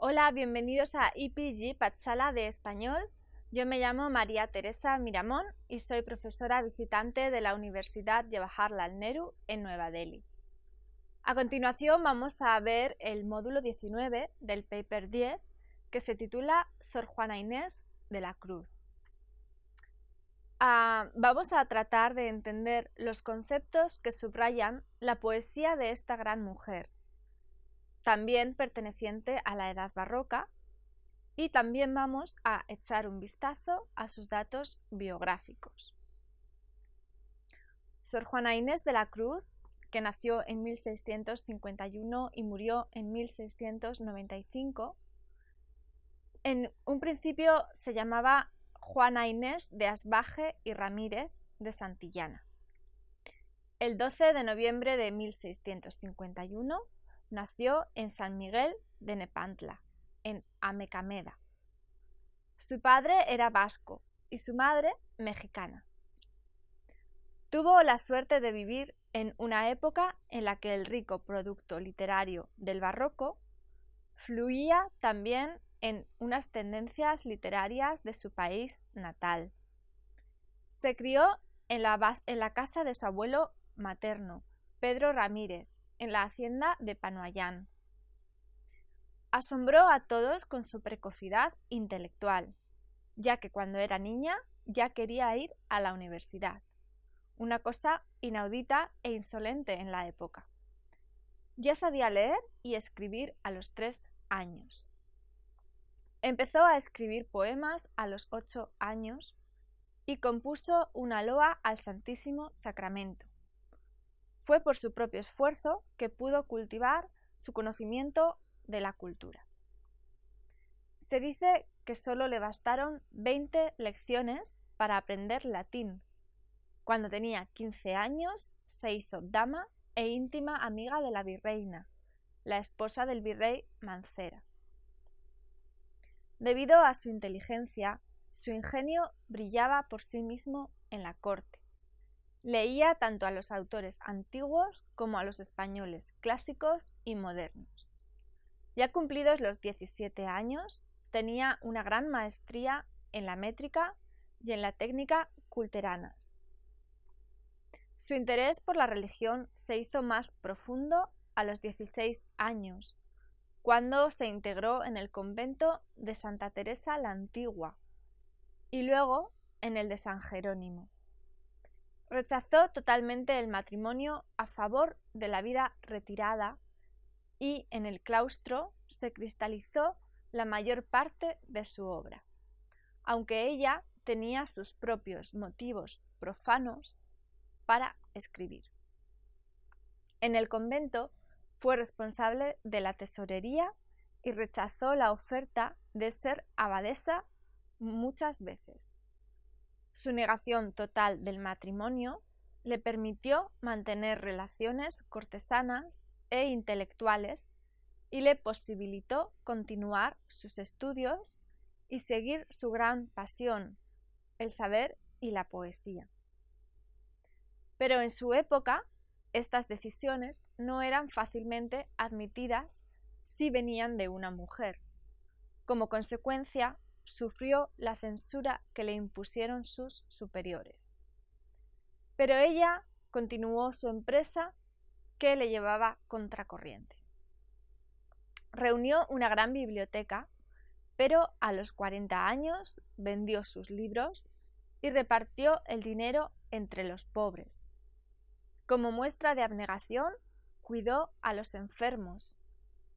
Hola, bienvenidos a IPG Patsala de Español. Yo me llamo María Teresa Miramón y soy profesora visitante de la Universidad Jawaharlal Nehru en Nueva Delhi. A continuación vamos a ver el módulo 19 del paper 10 que se titula Sor Juana Inés de la Cruz. Vamos a tratar de entender los conceptos que subrayan la poesía de esta gran mujer, también perteneciente a la Edad Barroca, y también vamos a echar un vistazo a sus datos biográficos. Sor Juana Inés de la Cruz, que nació en 1651 y murió en 1695, en un principio se llamaba Juana Inés de Asbaje y Ramírez de Santillana. El 12 de noviembre de 1651 nació en San Miguel de Nepantla, en Amecameda. Su padre era vasco y su madre mexicana. Tuvo la suerte de vivir en una época en la que el rico producto literario del barroco fluía también en unas tendencias literarias de su país natal. Se crió en la casa de su abuelo materno, Pedro Ramírez, en la hacienda de Panoayán. Asombró a todos con su precocidad intelectual, ya que cuando era niña ya quería ir a la universidad, una cosa inaudita e insolente en la época. Ya sabía leer y escribir a los 3 años. Empezó a escribir poemas a los 8 años y compuso una loa al Santísimo Sacramento. Fue por su propio esfuerzo que pudo cultivar su conocimiento de la cultura. Se dice que solo le bastaron 20 lecciones para aprender latín. Cuando tenía 15 años se hizo dama e íntima amiga de la virreina, la esposa del virrey Mancera. Debido a su inteligencia, su ingenio brillaba por sí mismo en la corte. Leía tanto a los autores antiguos como a los españoles clásicos y modernos. Ya cumplidos los 17 años, tenía una gran maestría en la métrica y en la técnica culteranas. Su interés por la religión se hizo más profundo a los 16 años, cuando se integró en el convento de Santa Teresa la Antigua y luego en el de San Jerónimo. Rechazó totalmente el matrimonio a favor de la vida retirada y en el claustro se cristalizó la mayor parte de su obra, aunque ella tenía sus propios motivos profanos para escribir. En el convento fue responsable de la tesorería y rechazó la oferta de ser abadesa muchas veces. Su negación total del matrimonio le permitió mantener relaciones cortesanas e intelectuales y le posibilitó continuar sus estudios y seguir su gran pasión, el saber y la poesía. Pero en su época, estas decisiones no eran fácilmente admitidas si venían de una mujer. Como consecuencia, sufrió la censura que le impusieron sus superiores. Pero ella continuó su empresa que le llevaba contracorriente. Reunió una gran biblioteca, pero a los 40 años vendió sus libros y repartió el dinero entre los pobres. Como muestra de abnegación, cuidó a los enfermos,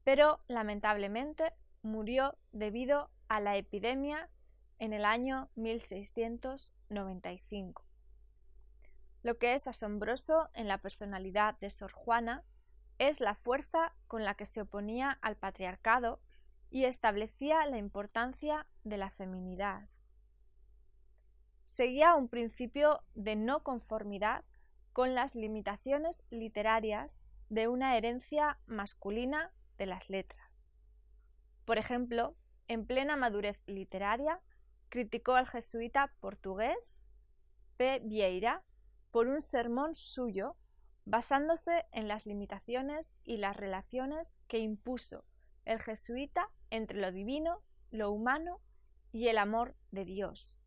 pero lamentablemente murió debido a la epidemia en el año 1695. Lo que es asombroso en la personalidad de Sor Juana es la fuerza con la que se oponía al patriarcado y establecía la importancia de la feminidad. Seguía un principio de no conformidad con las limitaciones literarias de una herencia masculina de las letras. Por ejemplo, en plena madurez literaria, criticó al jesuita portugués P. Vieira por un sermón suyo basándose en las limitaciones y las relaciones que impuso el jesuita entre lo divino, lo humano y el amor de Dios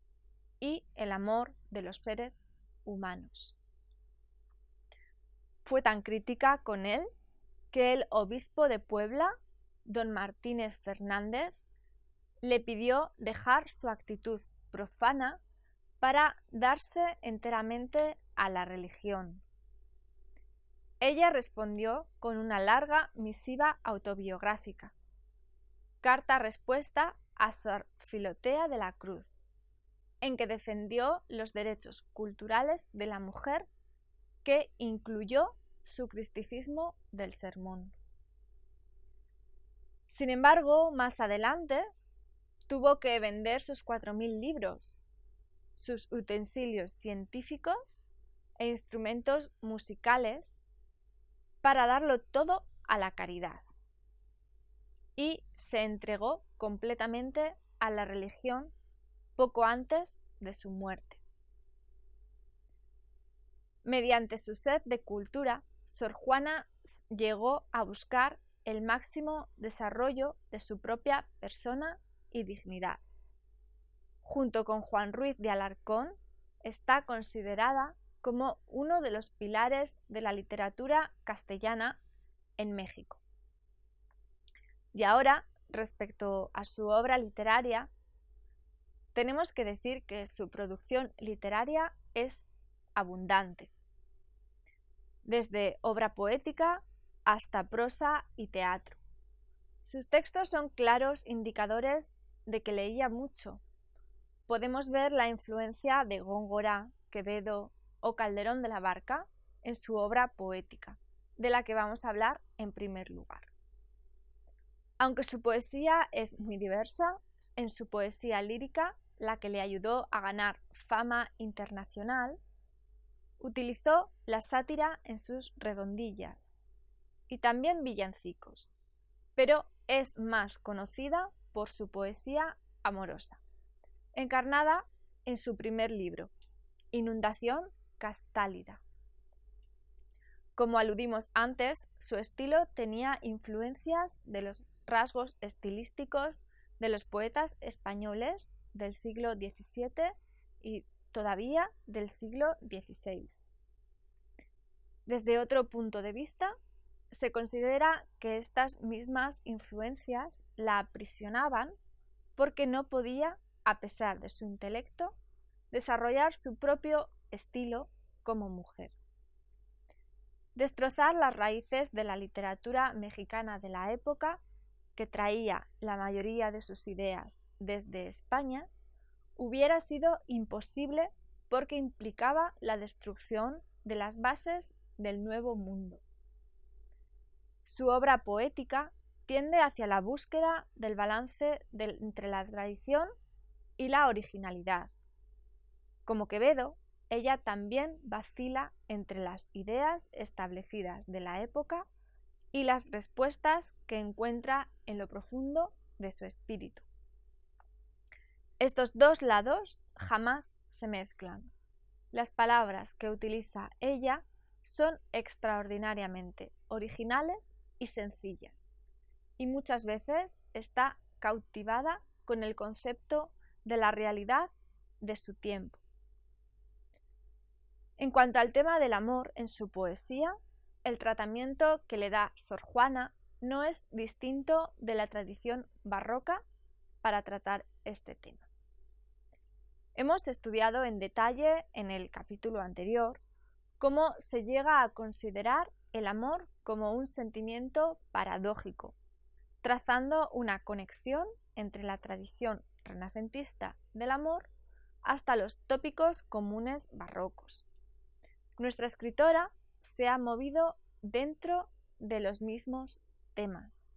y el amor de los seres humanos. Fue tan crítica con él que el obispo de Puebla, don Martínez Fernández, le pidió dejar su actitud profana para darse enteramente a la religión. Ella respondió con una larga misiva autobiográfica, carta-respuesta a Sor Filotea de la Cruz, en que defendió los derechos culturales de la mujer, que incluyó su cristicismo del sermón. Sin embargo, más adelante, tuvo que vender sus 4.000 libros, sus utensilios científicos e instrumentos musicales para darlo todo a la caridad. Y se entregó completamente a la religión poco antes de su muerte. Mediante su sed de cultura, Sor Juana llegó a buscar el máximo desarrollo de su propia persona y dignidad. Junto con Juan Ruiz de Alarcón, está considerada como uno de los pilares de la literatura castellana en México. Y ahora, respecto a su obra literaria, tenemos que decir que su producción literaria es abundante, desde obra poética hasta prosa y teatro. Sus textos son claros indicadores de que leía mucho. Podemos ver la influencia de Góngora, Quevedo o Calderón de la Barca en su obra poética, de la que vamos a hablar en primer lugar. Aunque su poesía es muy diversa, en su poesía lírica, la que le ayudó a ganar fama internacional, utilizó la sátira en sus redondillas y también villancicos, pero es más conocida por su poesía amorosa, encarnada en su primer libro, Inundación Castálida. Como aludimos antes, su estilo tenía influencias de los rasgos estilísticos de los poetas españoles del siglo XVII y todavía del siglo XVI. Desde otro punto de vista, se considera que estas mismas influencias la aprisionaban porque no podía, a pesar de su intelecto, desarrollar su propio estilo como mujer. Destrozar las raíces de la literatura mexicana de la época, que traía la mayoría de sus ideas desde España, hubiera sido imposible porque implicaba la destrucción de las bases del Nuevo Mundo. Su obra poética tiende hacia la búsqueda del balance entre la tradición y la originalidad. Como Quevedo, ella también vacila entre las ideas establecidas de la época y las respuestas que encuentra en lo profundo de su espíritu. Estos dos lados jamás se mezclan. Las palabras que utiliza ella son extraordinariamente originales y sencillas, y muchas veces está cautivada con el concepto de la realidad de su tiempo. En cuanto al tema del amor en su poesía, el tratamiento que le da Sor Juana no es distinto de la tradición barroca para tratar este tema. Hemos estudiado en detalle en el capítulo anterior cómo se llega a considerar el amor como un sentimiento paradójico, trazando una conexión entre la tradición renacentista del amor hasta los tópicos comunes barrocos. Nuestra escritora se ha movido dentro de los mismos temas.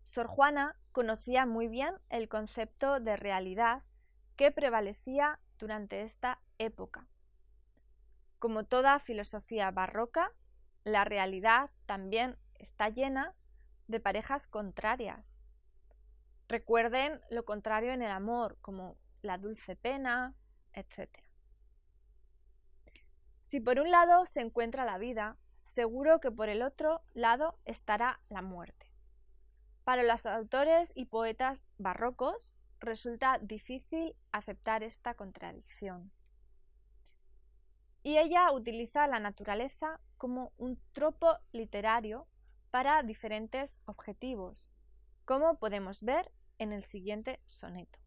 Sor Juana conocía muy bien el concepto de realidad que prevalecía durante esta época. Como toda filosofía barroca, la realidad también está llena de parejas contrarias. Recuerden lo contrario en el amor, como la dulce pena, etc. Si por un lado se encuentra la vida, seguro que por el otro lado estará la muerte. Para los autores y poetas barrocos resulta difícil aceptar esta contradicción. Y ella utiliza la naturaleza como un tropo literario para diferentes objetivos, como podemos ver en el siguiente soneto.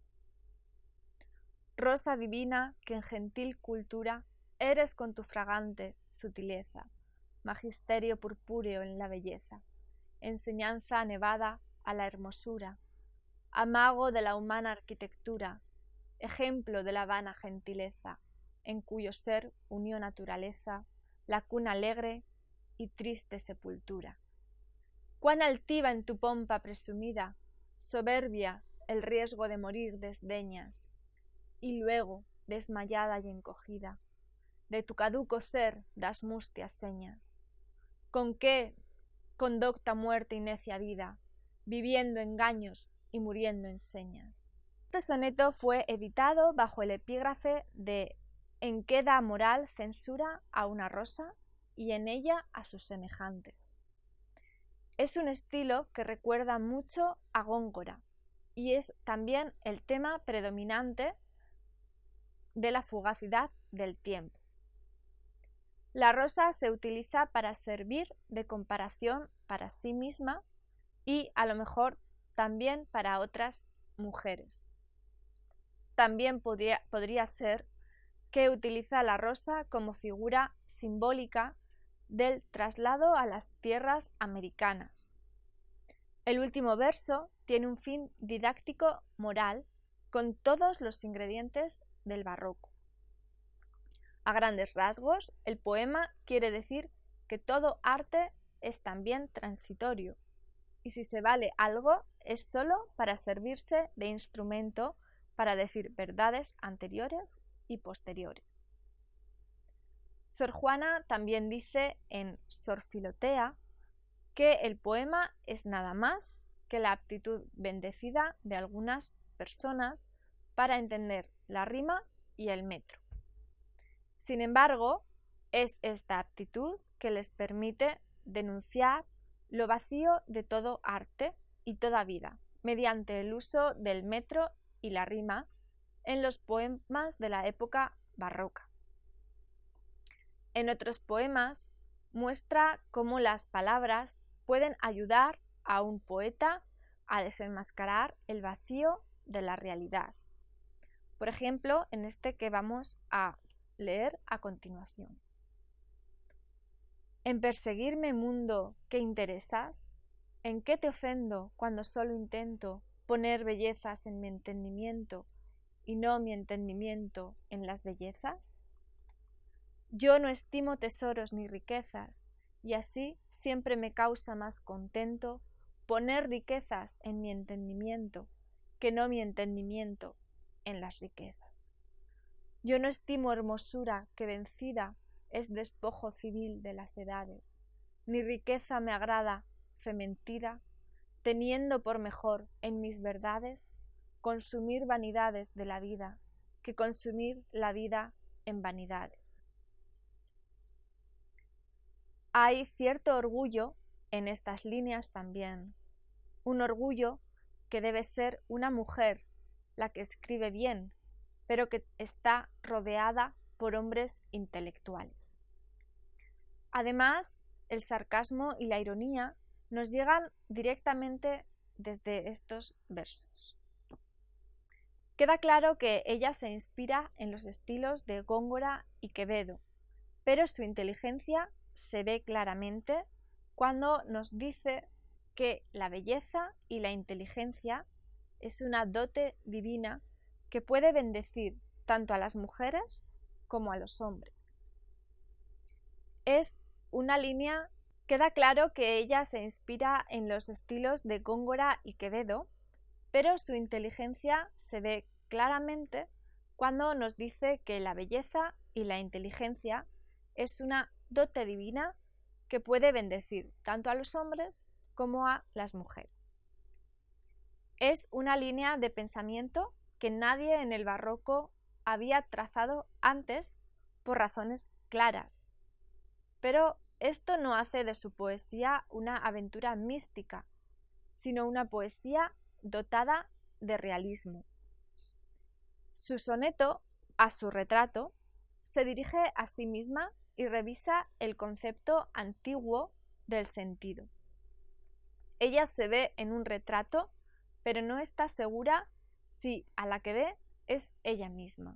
Rosa divina, que en gentil cultura eres con tu fragante sutileza, magisterio purpúreo en la belleza, enseñanza nevada a la hermosura, amago de la humana arquitectura, ejemplo de la vana gentileza, en cuyo ser unió naturaleza, la cuna alegre y triste sepultura. Cuán altiva en tu pompa presumida, soberbia el riesgo de morir desdeñas, y luego, desmayada y encogida, de tu caduco ser das mustias señas. ¿Con qué conducta muerte y necia vida, viviendo engaños y muriendo en señas? Este soneto fue editado bajo el epígrafe de En queda moral censura a una rosa y en ella a sus semejantes. Es un estilo que recuerda mucho a Góngora y es también el tema predominante de la fugacidad del tiempo. La rosa se utiliza para servir de comparación para sí misma y a lo mejor también para otras mujeres. También podría ser que utiliza la rosa como figura simbólica del traslado a las tierras americanas. El último verso tiene un fin didáctico moral con todos los ingredientes del barroco. A grandes rasgos, el poema quiere decir que todo arte es también transitorio y si se vale algo es solo para servirse de instrumento para decir verdades anteriores y posteriores. Sor Juana también dice en Sor Filotea que el poema es nada más que la aptitud bendecida de algunas personas para entender la rima y el metro. Sin embargo, es esta aptitud que les permite denunciar lo vacío de todo arte y toda vida, mediante el uso del metro y la rima en los poemas de la época barroca. En otros poemas muestra cómo las palabras pueden ayudar a un poeta a desenmascarar el vacío de la realidad. Por ejemplo, en este que vamos a leer a continuación. En perseguirme, mundo, ¿qué interesas? ¿En qué te ofendo cuando solo intento poner bellezas en mi entendimiento y no mi entendimiento en las bellezas? Yo no estimo tesoros ni riquezas, y así siempre me causa más contento poner riquezas en mi entendimiento que no mi entendimiento en las riquezas. Yo no estimo hermosura que vencida es despojo civil de las edades, ni riqueza me agrada fe mentira, teniendo por mejor en mis verdades consumir vanidades de la vida que consumir la vida en vanidades. Hay cierto orgullo en estas líneas también, un orgullo que debe ser una mujer la que escribe bien, pero que está rodeada por hombres intelectuales. Además, el sarcasmo y la ironía nos llegan directamente desde estos versos. Queda claro que ella se inspira en los estilos de Góngora y Quevedo, pero su inteligencia se ve claramente cuando nos dice que la belleza y la inteligencia es una dote divina que puede bendecir tanto a las mujeres como a los hombres. Es una línea, queda claro que ella se inspira en los estilos de Góngora y Quevedo, pero su inteligencia se ve claramente cuando nos dice que la belleza y la inteligencia es una dote divina que puede bendecir tanto a los hombres como a las mujeres. Es una línea de pensamiento que nadie en el barroco había trazado antes por razones claras, pero esto no hace de su poesía una aventura mística, sino una poesía dotada de realismo. Su soneto, A su retrato, se dirige a sí misma y revisa el concepto antiguo del sentido. Ella se ve en un retrato, pero no está segura si a la que ve es ella misma.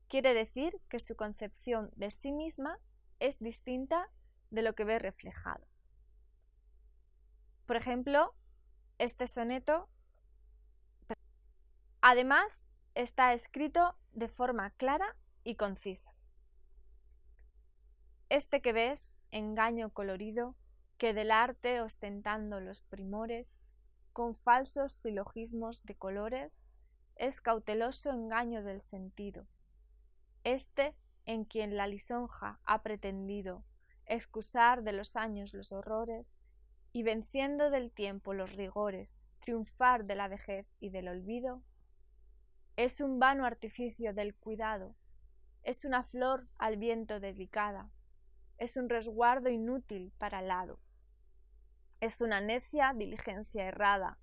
Quiere decir que su concepción de sí misma es distinta de lo que ve reflejado. Por ejemplo, este soneto, además, está escrito de forma clara y concisa. Este que ves, engaño colorido, que del arte ostentando los primores, con falsos silogismos de colores, es cauteloso engaño del sentido. Este, en quien la lisonja ha pretendido excusar de los años los horrores, y venciendo del tiempo los rigores, triunfar de la vejez y del olvido, es un vano artificio del cuidado, es una flor al viento delicada, es un resguardo inútil para el hado, es una necia diligencia errada,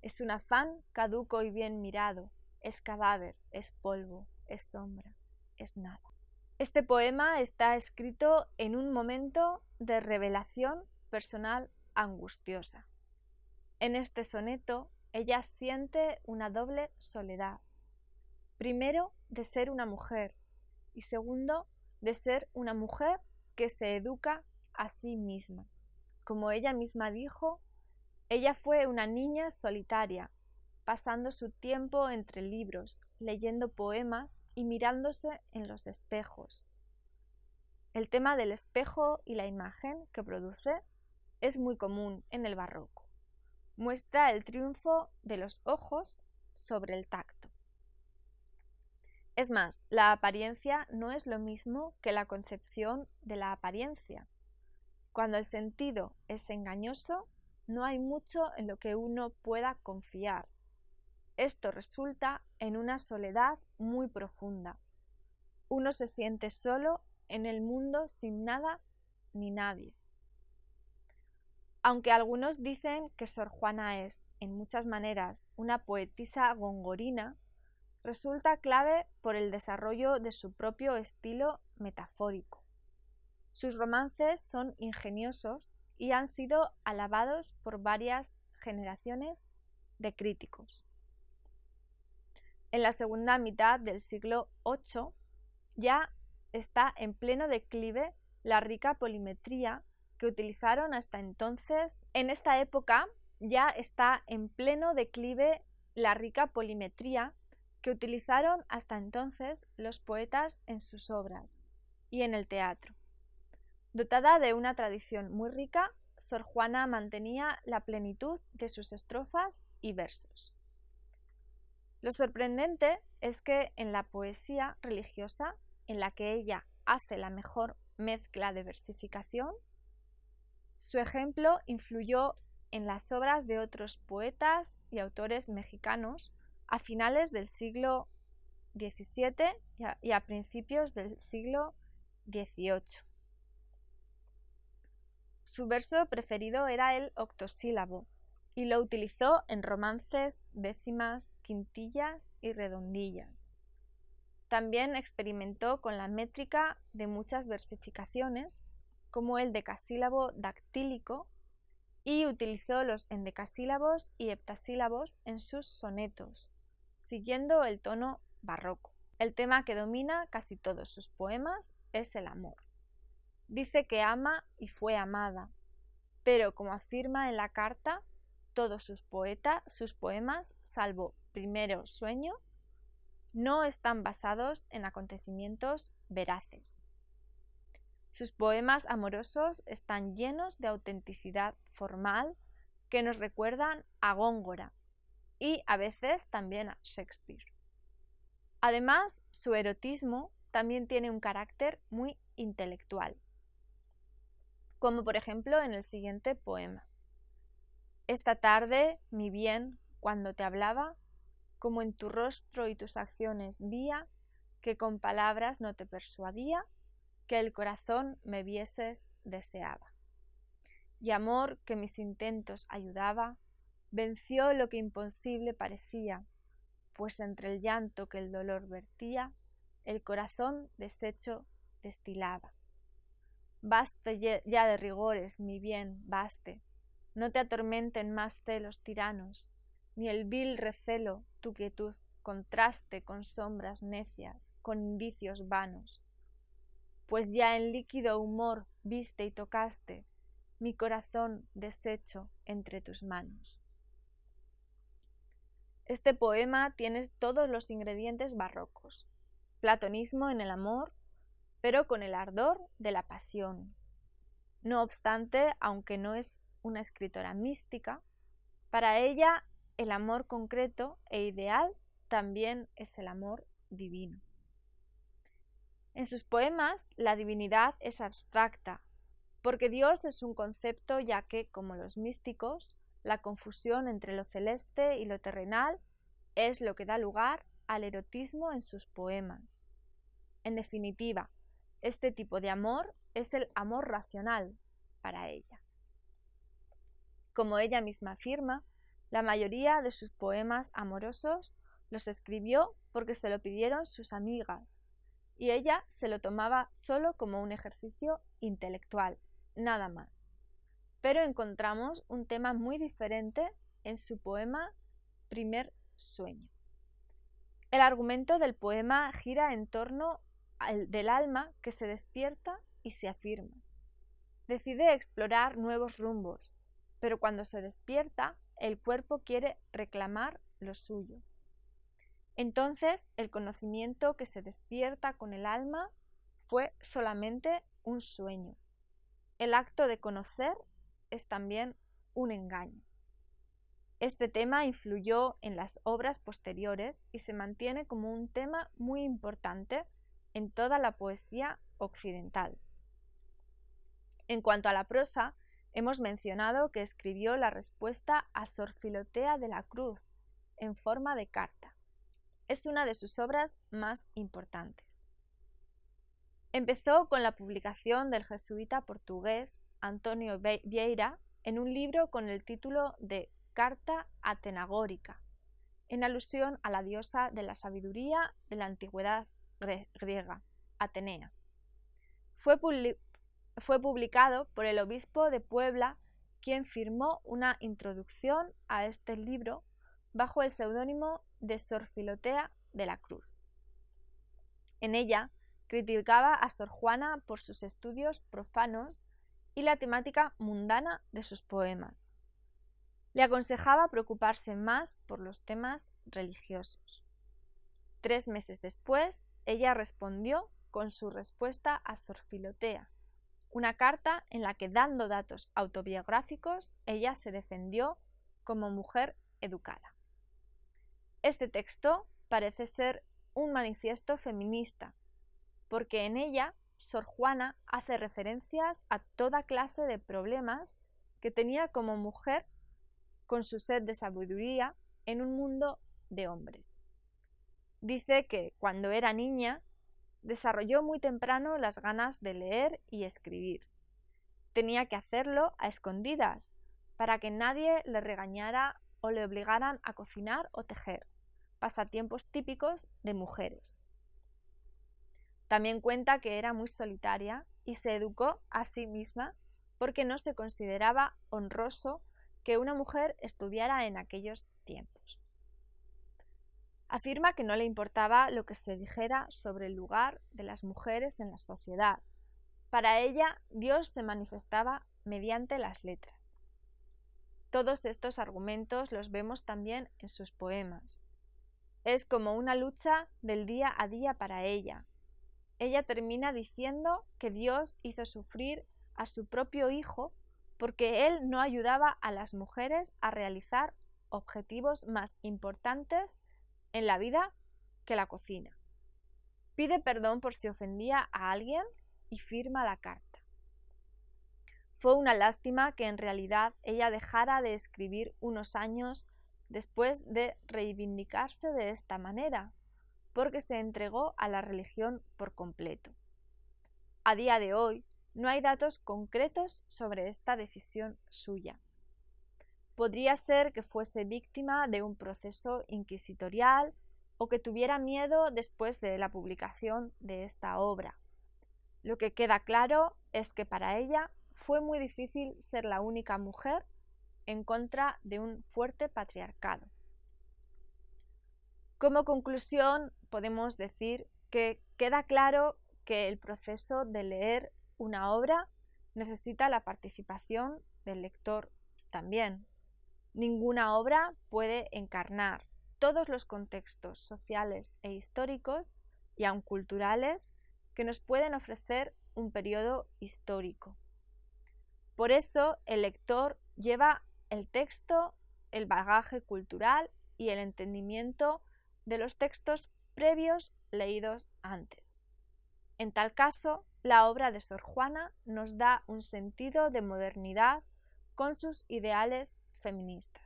es un afán caduco y bien mirado, es cadáver, es polvo, es sombra, es nada. Este poema está escrito en un momento de revelación personal angustiosa. En este soneto, ella siente una doble soledad. Primero, de ser una mujer, y segundo, de ser una mujer que se educa a sí misma. Como ella misma dijo, ella fue una niña solitaria, pasando su tiempo entre libros, leyendo poemas y mirándose en los espejos. El tema del espejo y la imagen que produce es muy común en el barroco. Muestra el triunfo de los ojos sobre el tacto. Es más, la apariencia no es lo mismo que la concepción de la apariencia. Cuando el sentido es engañoso, no hay mucho en lo que uno pueda confiar. Esto resulta en una soledad muy profunda. Uno se siente solo en el mundo sin nada ni nadie. Aunque algunos dicen que Sor Juana es, en muchas maneras, una poetisa gongorina, resulta clave por el desarrollo de su propio estilo metafórico. Sus romances son ingeniosos y han sido alabados por varias generaciones de críticos. En la segunda mitad del siglo VIII ya está en pleno declive la rica polimetría que utilizaron hasta entonces. En esta época ya está en pleno declive la rica polimetría que utilizaron hasta entonces los poetas en sus obras y en el teatro. Dotada de una tradición muy rica, Sor Juana mantenía la plenitud de sus estrofas y versos. Lo sorprendente es que en la poesía religiosa, en la que ella hace la mejor mezcla de versificación, su ejemplo influyó en las obras de otros poetas y autores mexicanos a finales del siglo XVII y a principios del siglo XVIII. Su verso preferido era el octosílabo y lo utilizó en romances, décimas, quintillas y redondillas. También experimentó con la métrica de muchas versificaciones, como el decasílabo dactílico, y utilizó los endecasílabos y heptasílabos en sus sonetos, siguiendo el tono barroco. El tema que domina casi todos sus poemas es el amor. Dice que ama y fue amada, pero como afirma en la carta, todos sus poemas, salvo Primero Sueño, no están basados en acontecimientos veraces. Sus poemas amorosos están llenos de autenticidad formal que nos recuerdan a Góngora y a veces también a Shakespeare. Además, su erotismo también tiene un carácter muy intelectual, como por ejemplo en el siguiente poema. Esta tarde, mi bien, cuando te hablaba, como en tu rostro y tus acciones vía, que con palabras no te persuadía, que el corazón me vieses deseaba. Y amor que mis intentos ayudaba, venció lo que imposible parecía, pues entre el llanto que el dolor vertía, el corazón deshecho destilaba. Baste ya de rigores, mi bien, baste. No te atormenten más celos tiranos, ni el vil recelo tu quietud contraste con sombras necias, con indicios vanos. Pues ya en líquido humor viste y tocaste mi corazón deshecho entre tus manos. Este poema tiene todos los ingredientes barrocos. Platonismo en el amor, pero con el ardor de la pasión. No obstante, aunque no es una escritora mística, para ella el amor concreto e ideal también es el amor divino. En sus poemas la divinidad es abstracta, porque Dios es un concepto, ya que, como los místicos, la confusión entre lo celeste y lo terrenal es lo que da lugar al erotismo en sus poemas. En definitiva, este tipo de amor es el amor racional para ella. Como ella misma afirma, la mayoría de sus poemas amorosos los escribió porque se lo pidieron sus amigas, y ella se lo tomaba solo como un ejercicio intelectual, nada más. Pero encontramos un tema muy diferente en su poema Primer sueño. El argumento del poema gira en torno del alma que se despierta y se afirma. Decide explorar nuevos rumbos, pero cuando se despierta, el cuerpo quiere reclamar lo suyo. Entonces, el conocimiento que se despierta con el alma fue solamente un sueño. El acto de conocer es también un engaño. Este tema influyó en las obras posteriores y se mantiene como un tema muy importante en toda la poesía occidental. En cuanto a la prosa, hemos mencionado que escribió la respuesta a Sor Filotea de la Cruz en forma de carta. Es una de sus obras más importantes. Empezó con la publicación del jesuita portugués Antonio Vieira en un libro con el título de Carta Atenagórica, en alusión a la diosa de la sabiduría de la antigüedad griega, Atenea. Fue publicado por el obispo de Puebla, quien firmó una introducción a este libro bajo el seudónimo de Sor Filotea de la Cruz. En ella criticaba a Sor Juana por sus estudios profanos y la temática mundana de sus poemas. Le aconsejaba preocuparse más por los temas religiosos. 3 meses después, ella respondió con su respuesta a Sor Filotea, una carta en la que, dando datos autobiográficos, ella se defendió como mujer educada. Este texto parece ser un manifiesto feminista, porque en ella Sor Juana hace referencias a toda clase de problemas que tenía como mujer con su sed de sabiduría en un mundo de hombres. Dice que cuando era niña desarrolló muy temprano las ganas de leer y escribir. Tenía que hacerlo a escondidas para que nadie le regañara o le obligaran a cocinar o tejer, pasatiempos típicos de mujeres. También cuenta que era muy solitaria y se educó a sí misma porque no se consideraba honroso que una mujer estudiara en aquellos tiempos. Afirma que no le importaba lo que se dijera sobre el lugar de las mujeres en la sociedad. Para ella, Dios se manifestaba mediante las letras. Todos estos argumentos los vemos también en sus poemas. Es como una lucha del día a día para ella. Ella termina diciendo que Dios hizo sufrir a su propio hijo porque él no ayudaba a las mujeres a realizar objetivos más importantes en la vida que la cocina. Pide perdón por si ofendía a alguien y firma la carta. Fue una lástima que en realidad ella dejara de escribir unos años después de reivindicarse de esta manera, porque se entregó a la religión por completo. A día de hoy, no hay datos concretos sobre esta decisión suya. Podría ser que fuese víctima de un proceso inquisitorial o que tuviera miedo después de la publicación de esta obra. Lo que queda claro es que para ella fue muy difícil ser la única mujer en contra de un fuerte patriarcado. Como conclusión, podemos decir que queda claro que el proceso de leer una obra necesita la participación del lector también. Ninguna obra puede encarnar todos los contextos sociales e históricos y aun culturales que nos pueden ofrecer un periodo histórico. Por eso, el lector lleva el texto, el bagaje cultural y el entendimiento de los textos previos leídos antes. En tal caso, la obra de Sor Juana nos da un sentido de modernidad con sus ideales feministas.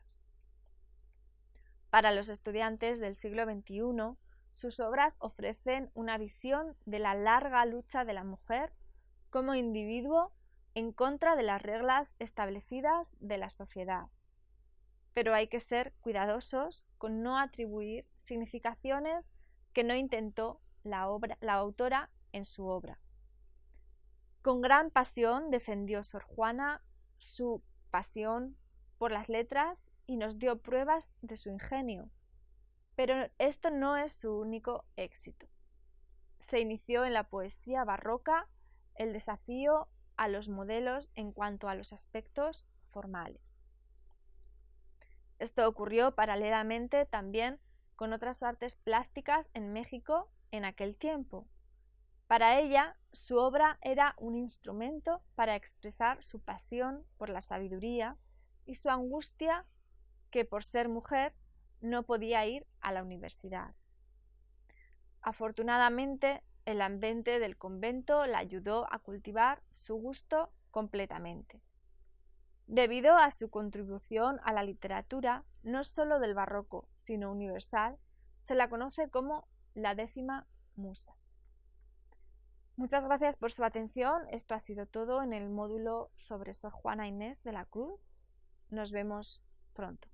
Para los estudiantes del siglo XXI, sus obras ofrecen una visión de la larga lucha de la mujer como individuo en contra de las reglas establecidas de la sociedad. Pero hay que ser cuidadosos con no atribuir significaciones que no intentó la autora en su obra. Con gran pasión defendió Sor Juana su pasión por las letras y nos dio pruebas de su ingenio. Pero esto no es su único éxito. Se inició en la poesía barroca el desafío a los modelos en cuanto a los aspectos formales. Esto ocurrió paralelamente también con otras artes plásticas en México en aquel tiempo. Para ella, su obra era un instrumento para expresar su pasión por la sabiduría y su angustia que, por ser mujer, no podía ir a la universidad. Afortunadamente, el ambiente del convento la ayudó a cultivar su gusto completamente. Debido a su contribución a la literatura, no solo del barroco, sino universal, se la conoce como la 10ª musa. Muchas gracias por su atención. Esto ha sido todo en el módulo sobre Sor Juana Inés de la Cruz. Nos vemos pronto.